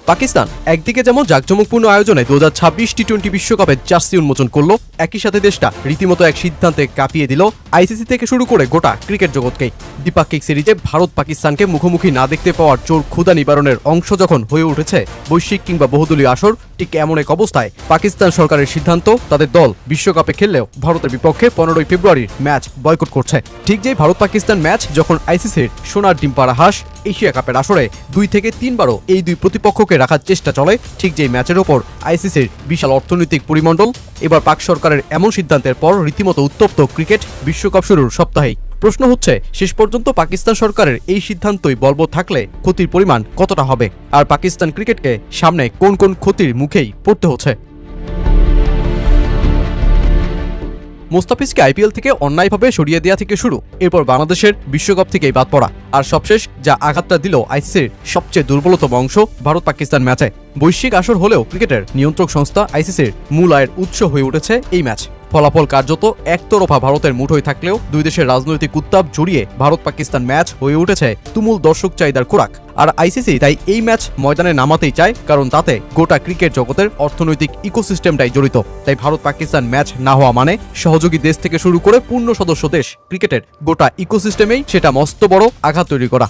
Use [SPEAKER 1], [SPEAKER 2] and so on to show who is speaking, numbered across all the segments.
[SPEAKER 1] পাকিস্তান একদিকে যেমন জাঁকজমকপূর্ণ আয়োজনে 2026 টি-20 বিশ্বকাপের জার্সি উন্মোচন করলো, একই সাথে দেশটা রীতিমতো এক সিদ্ধান্তে কাঁপিয়ে দিল আইসিসি থেকে শুরু করে গোটা ক্রিকেট জগৎকেই। দ্বিপাক্ষিক সিরিজে ভারত পাকিস্তানকে মুখোমুখি না দেখতে পাওয়ার চোর ক্ষুধা নিবারণের অংশ যখন হয়ে উঠেছে বৈশ্বিক কিংবা বহুদলীয় আসর, ঠিক এমন এক অবস্থায় পাকিস্তান সরকারের সিদ্ধান্ত তাদের দল বিশ্বকাপে খেললেও ভারতের বিপক্ষে 15 ফেব্রুয়ারির ম্যাচ বয়কট করছে। ঠিক যেই ভারত পাকিস্তান ম্যাচ যখন আইসিসির সোনার ডিম পাড়া হাঁস এশিয়া কাপের আসরে 2 থেকে 3 বারও এই দুই প্রতিপক্ষকে রাখার চেষ্টা চলে, ঠিক যেই ম্যাচের ওপর আইসিসির বিশাল অর্থনৈতিক পরিমণ্ডল, এবার পাক সরকারের এমন সিদ্ধান্তের পর রীতিমতো উত্তপ্ত ক্রিকেট বিশ্বকাপ শুরুর সপ্তাহেই। প্রশ্ন হচ্ছে, শেষ পর্যন্ত পাকিস্তান সরকারের এই সিদ্ধান্তই বলবৎ থাকলে ক্ষতির পরিমাণ কতটা হবে, আর পাকিস্তান ক্রিকেটকে সামনে কোন কোন ক্ষতির মুখেই পড়তে হচ্ছে। মুস্তাফিজকে আইপিএল থেকে অন্যায়ভাবে সরিয়ে দেওয়া থেকে শুরু, এরপর বাংলাদেশের বিশ্বকাপ থেকেই বাদ পড়া, আর সবশেষ যা আঘাতটা দিল আইসিসির সবচেয়ে দুর্বলতম অংশ ভারত পাকিস্তান ম্যাচে। বৈশ্বিক আসর হলেও ক্রিকেটের নিয়ন্ত্রক সংস্থা আইসিসির মূল আয়ের উৎস হয়ে উঠেছে এই ম্যাচ। ফলাফল কার্যত একতরফা ভারতের মুঠোয় থাকলেও দুই দেশের রাজনৈতিক উত্তাপ জড়িয়ে ভারত পাকিস্তান ম্যাচ হয়ে উঠেছে তুমুল দর্শক চাহিদার খোরাক। আর আইসিসি তাই এই ম্যাচ ময়দানে নামাতেই চায়, কারণ তাতে গোটা ক্রিকেট জগতের অর্থনৈতিক ইকোসিস্টেমটাই জড়িত। তাই ভারত পাকিস্তান ম্যাচ না হওয়া মানে সহযোগী দেশ থেকে শুরু করে পূর্ণ সদস্য দেশ ক্রিকেটের গোটা ইকোসিস্টেমেই সেটা মস্ত বড় আঘাত তৈরি করা।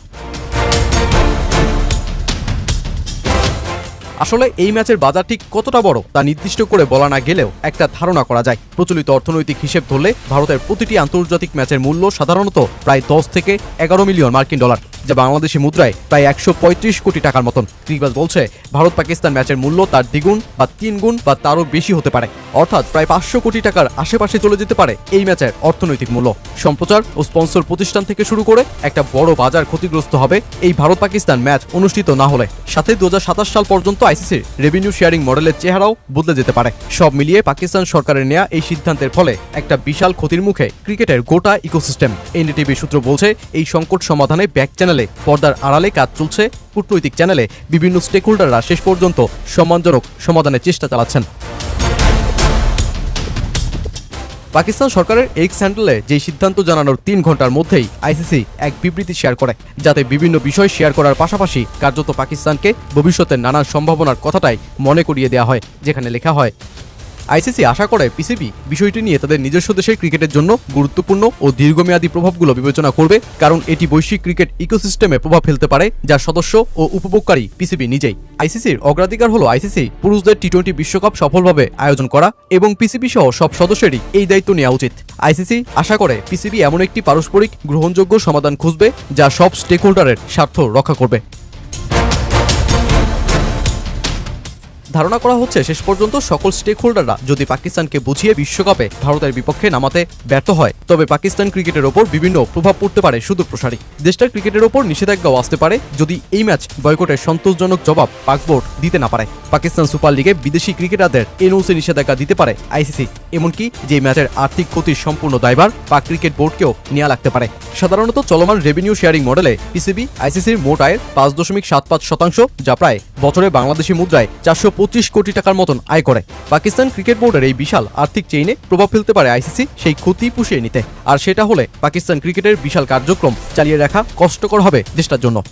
[SPEAKER 1] আসলে এই ম্যাচের বাজার ঠিক কতটা বড় তা নির্দিষ্ট করে বলা না গেলেও একটা ধারণা করা যায়। প্রচলিত অর্থনৈতিক হিসেব ধরলে ভারতের প্রতিটি আন্তর্জাতিক ম্যাচের মূল্য সাধারণত প্রায় 10 থেকে 11 মিলিয়ন মার্কিন ডলার, যা বাংলাদেশি মুদ্রায় প্রায় 135 কোটি টাকার মতন। ক্রিকবাজ বলছে ভারত পাকিস্তান ম্যাচের মূল্য তার দ্বিগুণ বা 3 গুণ বা তারও বেশি হতে পারে, অর্থাৎ প্রায় 500 কোটি টাকার আশেপাশে চলে যেতে পারে এই ম্যাচের অর্থনৈতিক মূল্য। সম্প্রচার ও স্পন্সর প্রতিষ্ঠান থেকে শুরু করে একটা বড় বাজার ক্ষতিগ্রস্ত হবে এই ভারত পাকিস্তান ম্যাচ অনুষ্ঠিত না হলে। সাথে 2027 সাল পর্যন্ত আইসিসির রেভিনিউ শেয়ারিং মডেলের চেহারাও বদলে যেতে পারে। সব মিলিয়ে পাকিস্তান সরকারের নেয়া এই সিদ্ধান্তের ফলে একটা বিশাল ক্ষতির মুখে ক্রিকেটের গোটা ইকোসিস্টেম। এনডিটিভি সূত্র বলছে এই সংকট সমাধানে ব্যাক চ্যানেলে পর্দার আড়ালে কাজ চলছে, কূটনৈতিক চ্যানেলে বিভিন্ন স্টেক হোল্ডাররা শেষ পর্যন্ত সম্মানজনক সমাধানের চেষ্টা চালাচ্ছেন। পাকিস্তান সরকারের এক্স হ্যান্ডেলে যে সিদ্ধান্ত জানানোর 3 ঘন্টার মধ্যেই আইসিসি এক বিবৃতি শেয়ার করে, যাতে বিভিন্ন বিষয় শেয়ার করার পাশাপাশি কার্যত পাকিস্তানকে ভবিষ্যতের নানান সম্ভাবনার কথাটাই মনে করিয়ে দেওয়া হয়। যেখানে লেখা হয়, আইসিসি আশা করে পিসিবি বিষয়টি নিয়ে তাদের নিজস্ব দেশের ক্রিকেটের জন্য গুরুত্বপূর্ণ ও দীর্ঘমেয়াদী প্রভাবগুলো বিবেচনা করবে, কারণ এটি বৈশ্বিক ক্রিকেট ইকোসিস্টেমে প্রভাব ফেলতে পারে, যার সদস্য ও উপভোগকারী পিসিবি নিজেই। আইসিসির অগ্রাধিকার হলো আইসিসি পুরুষদের টি-20 বিশ্বকাপ সফলভাবে আয়োজন করা, এবং পিসিবি সহ সব সদস্যেরই এই দায়িত্ব নেওয়া উচিত। আইসিসি আশা করে পিসিবি এমন একটি পারস্পরিক গ্রহণযোগ্য সমাধান খুঁজবে যা সব স্টেক হোল্ডারের স্বার্থ রক্ষা করবে। ধারণা করা হচ্ছে শেষ পর্যন্ত সকল স্টেক হোল্ডাররা যদি পাকিস্তানকে বুঝিয়ে বিশ্বকাপে ভারতের বিপক্ষে নামাতে ব্যর্থ হয়, তবে পাকিস্তান ক্রিকেটের ওপর বিভিন্ন প্রভাব পড়তে পারে সুদূর প্রসারী। দেশটার ক্রিকেটের ওপর নিষেধাজ্ঞাও আসতে পারে যদি এই ম্যাচ বয়কটের সন্তোষজনক জবাব পাক বোর্ড দিতে না পারে। পাকিস্তান সুপার লিগে বিদেশি ক্রিকেটারদের এনওসি নিষেধাজ্ঞা দিতে পারে আইসিসি, এমনকি যে ম্যাচের আর্থিক ক্ষতির সম্পূর্ণ দায়ভার পাক ক্রিকেট বোর্ডকেও নেওয়া লাগতে পারে। সাধারণত চলমান রেভিনিউ শেয়ারিং মডেলে পিসিবি আইসিসির মোট আয়ের 5.75%, যা প্রায় বছরে বাংলাদেশি মুদ্রায় 425 কোটি টাকার মতন আয় করে। পাকিস্তান ক্রিকেট বোর্ডের এই বিশাল আর্থিক চেইনে প্রভাব ফেলতে পারে আইসিসি সেই ক্ষতি পুষিয়ে নিতে, আর সেটা হলে পাকিস্তান ক্রিকেটের বিশাল কার্যক্রম চালিয়ে রাখা কষ্টকর হবে দেশটার জন্য।